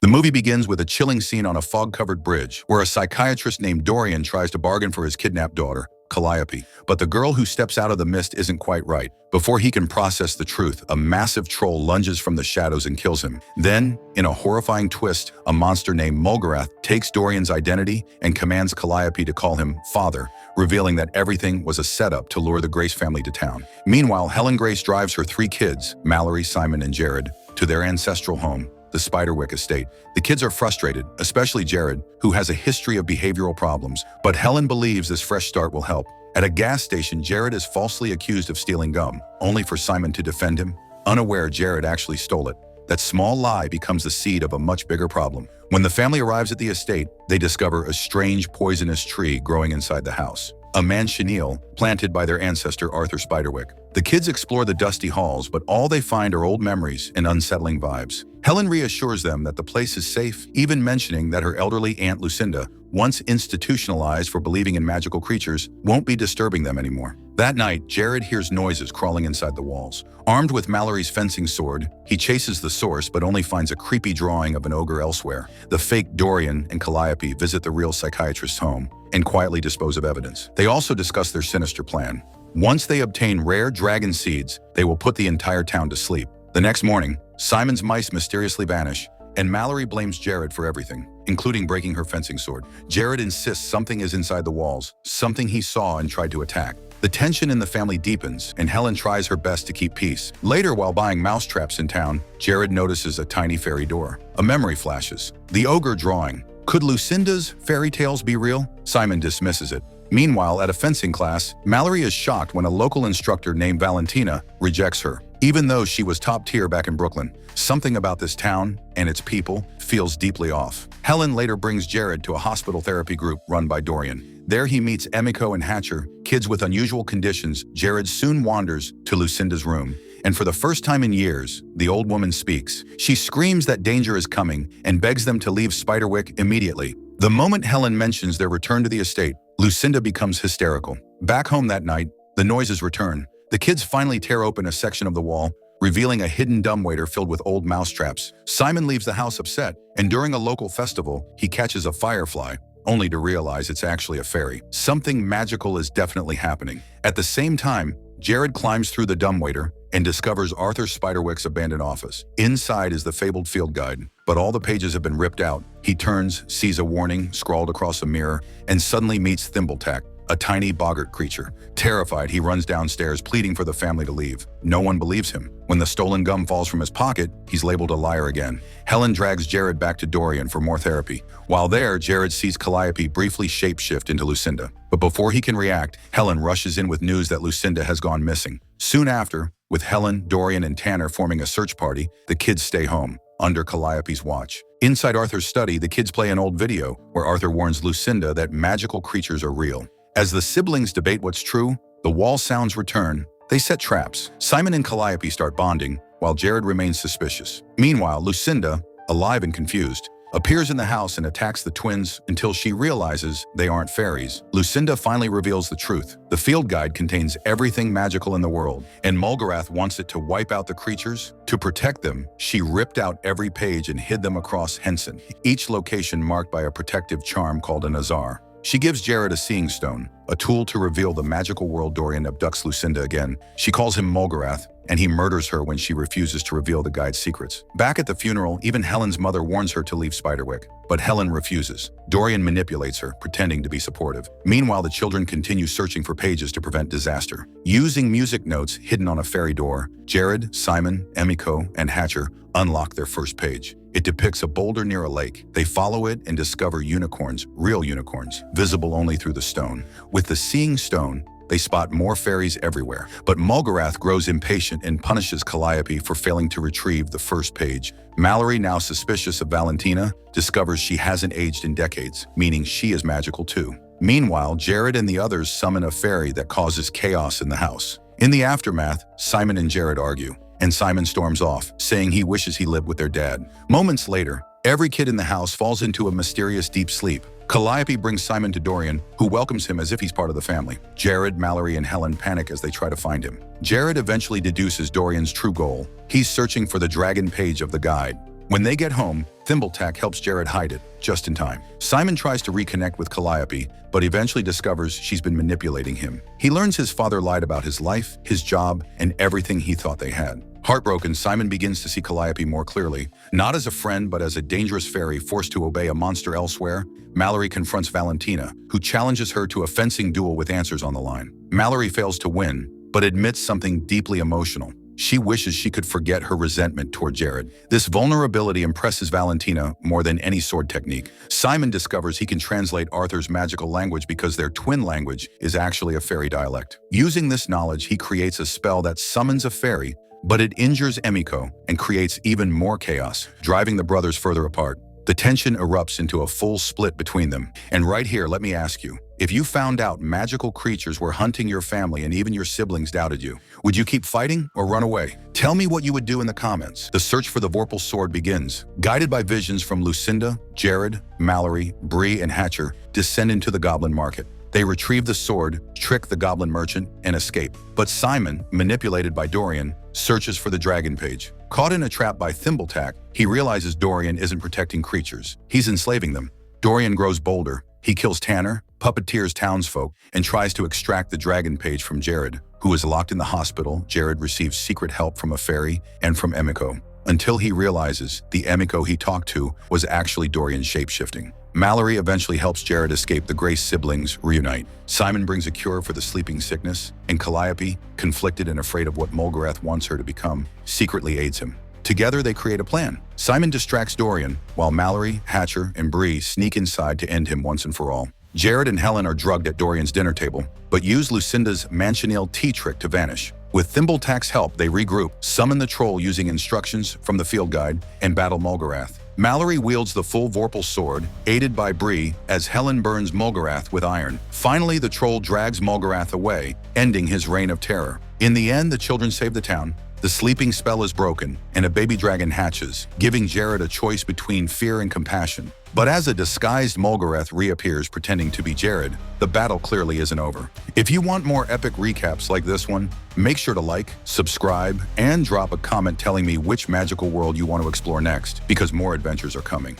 The movie begins with a chilling scene on a fog-covered bridge, where a psychiatrist named Dorian tries to bargain for his kidnapped daughter, Calliope. But the girl who steps out of the mist isn't quite right. Before he can process the truth, a massive troll lunges from the shadows and kills him. Then, in a horrifying twist, a monster named Mulgarath takes Dorian's identity and commands Calliope to call him Father, revealing that everything was a setup to lure the Grace family to town. Meanwhile, Helen Grace drives her 3 kids, Mallory, Simon, and Jared, to their ancestral home, the Spiderwick estate. The kids are frustrated, especially Jared, who has a history of behavioral problems, but Helen believes this fresh start will help. At a gas station, Jared is falsely accused of stealing gum, only for Simon to defend him. Unaware Jared actually stole it. That small lie becomes the seed of a much bigger problem. When the family arrives at the estate, they discover a strange poisonous tree growing inside the house, a manchineel planted by their ancestor Arthur Spiderwick. The kids explore the dusty halls, but all they find are old memories and unsettling vibes. Helen reassures them that the place is safe, even mentioning that her elderly Aunt Lucinda, once institutionalized for believing in magical creatures, won't be disturbing them anymore. That night, Jared hears noises crawling inside the walls. Armed with Mallory's fencing sword, he chases the source but only finds a creepy drawing of an ogre elsewhere. The fake Dorian and Calliope visit the real psychiatrist's home and quietly dispose of evidence. They also discuss their sinister plan. Once they obtain rare dragon seeds, they will put the entire town to sleep. The next morning, Simon's mice mysteriously vanish, and Mallory blames Jared for everything, including breaking her fencing sword. Jared insists something is inside the walls, something he saw and tried to attack. The tension in the family deepens, and Helen tries her best to keep peace. Later, while buying mousetraps in town, Jared notices a tiny fairy door. A memory flashes. The ogre drawing. Could Lucinda's fairy tales be real? Simon dismisses it. Meanwhile, at a fencing class, Mallory is shocked when a local instructor named Valentina rejects her. Even though she was top tier back in Brooklyn, something about this town and its people feels deeply off. Helen later brings Jared to a hospital therapy group run by Dorian. There he meets Emiko and Hatcher, kids with unusual conditions. Jared soon wanders to Lucinda's room, and for the first time in years, the old woman speaks. She screams that danger is coming and begs them to leave Spiderwick immediately. The moment Helen mentions their return to the estate, Lucinda becomes hysterical. Back home that night, the noises return. The kids finally tear open a section of the wall, revealing a hidden dumbwaiter filled with old mousetraps. Simon leaves the house upset, and during a local festival, he catches a firefly, only to realize it's actually a fairy. Something magical is definitely happening. At the same time, Jared climbs through the dumbwaiter and discovers Arthur Spiderwick's abandoned office. Inside is the fabled field guide, but all the pages have been ripped out. He turns, sees a warning scrawled across a mirror, and suddenly meets Thimbletack, a tiny boggart creature. Terrified, he runs downstairs, pleading for the family to leave. No one believes him. When the stolen gum falls from his pocket, he's labeled a liar again. Helen drags Jared back to Dorian for more therapy. While there, Jared sees Calliope briefly shapeshift into Lucinda. But before he can react, Helen rushes in with news that Lucinda has gone missing. Soon after, with Helen, Dorian, and Tanner forming a search party, the kids stay home, under Calliope's watch. Inside Arthur's study, the kids play an old video where Arthur warns Lucinda that magical creatures are real. As the siblings debate what's true, the wall sounds return. They set traps. Simon and Calliope start bonding, while Jared remains suspicious. Meanwhile, Lucinda, alive and confused, appears in the house and attacks the twins until she realizes they aren't fairies. Lucinda finally reveals the truth. The field guide contains everything magical in the world, and Mulgarath wants it to wipe out the creatures. To protect them, she ripped out every page and hid them across Henson, each location marked by a protective charm called an azar. She gives Jared a seeing stone, a tool to reveal the magical world. Dorian abducts Lucinda again. She calls him Mulgarath, and he murders her when she refuses to reveal the guide's secrets. Back at the funeral, even Helen's mother warns her to leave Spiderwick, but Helen refuses. Dorian manipulates her, pretending to be supportive. Meanwhile, the children continue searching for pages to prevent disaster. Using music notes hidden on a fairy door, Jared, Simon, Emiko, and Hatcher unlock their first page. It depicts a boulder near a lake. They follow it and discover unicorns, real unicorns, visible only through the stone. With the seeing stone, they spot more fairies everywhere. But Mulgarath grows impatient and punishes Calliope for failing to retrieve the first page. Mallory, now suspicious of Valentina, discovers she hasn't aged in decades, meaning she is magical too. Meanwhile, Jared and the others summon a fairy that causes chaos in the house. In the aftermath, Simon and Jared argue, and Simon storms off, saying he wishes he lived with their dad. Moments later, every kid in the house falls into a mysterious deep sleep. Calliope brings Simon to Dorian, who welcomes him as if he's part of the family. Jared, Mallory, and Helen panic as they try to find him. Jared eventually deduces Dorian's true goal. He's searching for the dragon page of the guide. When they get home, Thimbletack helps Jared hide it, just in time. Simon tries to reconnect with Calliope, but eventually discovers she's been manipulating him. He learns his father lied about his life, his job, and everything he thought they had. Heartbroken, Simon begins to see Calliope more clearly, not as a friend but as a dangerous fairy forced to obey a monster elsewhere. Mallory confronts Valentina, who challenges her to a fencing duel with answers on the line. Mallory fails to win, but admits something deeply emotional. She wishes she could forget her resentment toward Jared. This vulnerability impresses Valentina more than any sword technique. Simon discovers he can translate Arthur's magical language because their twin language is actually a fairy dialect. Using this knowledge, he creates a spell that summons a fairy, but it injures Emiko and creates even more chaos, driving the brothers further apart. The tension erupts into a full split between them. And right here, let me ask you, if you found out magical creatures were hunting your family and even your siblings doubted you, would you keep fighting or run away? Tell me what you would do in the comments. The search for the Vorpal sword begins. Guided by visions from Lucinda, Jared, Mallory, Bree, and Hatcher, descend into the goblin market. They retrieve the sword, trick the goblin merchant, and escape. But Simon, manipulated by Dorian, searches for the dragon page. Caught in a trap by Thimbletack, he realizes Dorian isn't protecting creatures. He's enslaving them. Dorian grows bolder. He kills Tanner, puppeteers townsfolk, and tries to extract the dragon page from Jared. Who is locked in the hospital, Jared receives secret help from a fairy and from Emiko, until he realizes the Emiko he talked to was actually Dorian's shapeshifting. Mallory eventually helps Jared escape. The Grace siblings reunite. Simon brings a cure for the sleeping sickness, and Calliope, conflicted and afraid of what Mulgarath wants her to become, secretly aids him. Together, they create a plan. Simon distracts Dorian, while Mallory, Hatcher, and Bree sneak inside to end him once and for all. Jared and Helen are drugged at Dorian's dinner table, but use Lucinda's Manchineal tea trick to vanish. With Thimbletack's help, they regroup, summon the troll using instructions from the field guide, and battle Mulgarath. Mallory wields the full Vorpal sword, aided by Bree, as Helen burns Mulgarath with iron. Finally, the troll drags Mulgarath away, ending his reign of terror. In the end, the children save the town. The sleeping spell is broken, and a baby dragon hatches, giving Jared a choice between fear and compassion. But as a disguised Mulgarath reappears pretending to be Jared, the battle clearly isn't over. If you want more epic recaps like this one, make sure to like, subscribe, and drop a comment telling me which magical world you want to explore next, because more adventures are coming.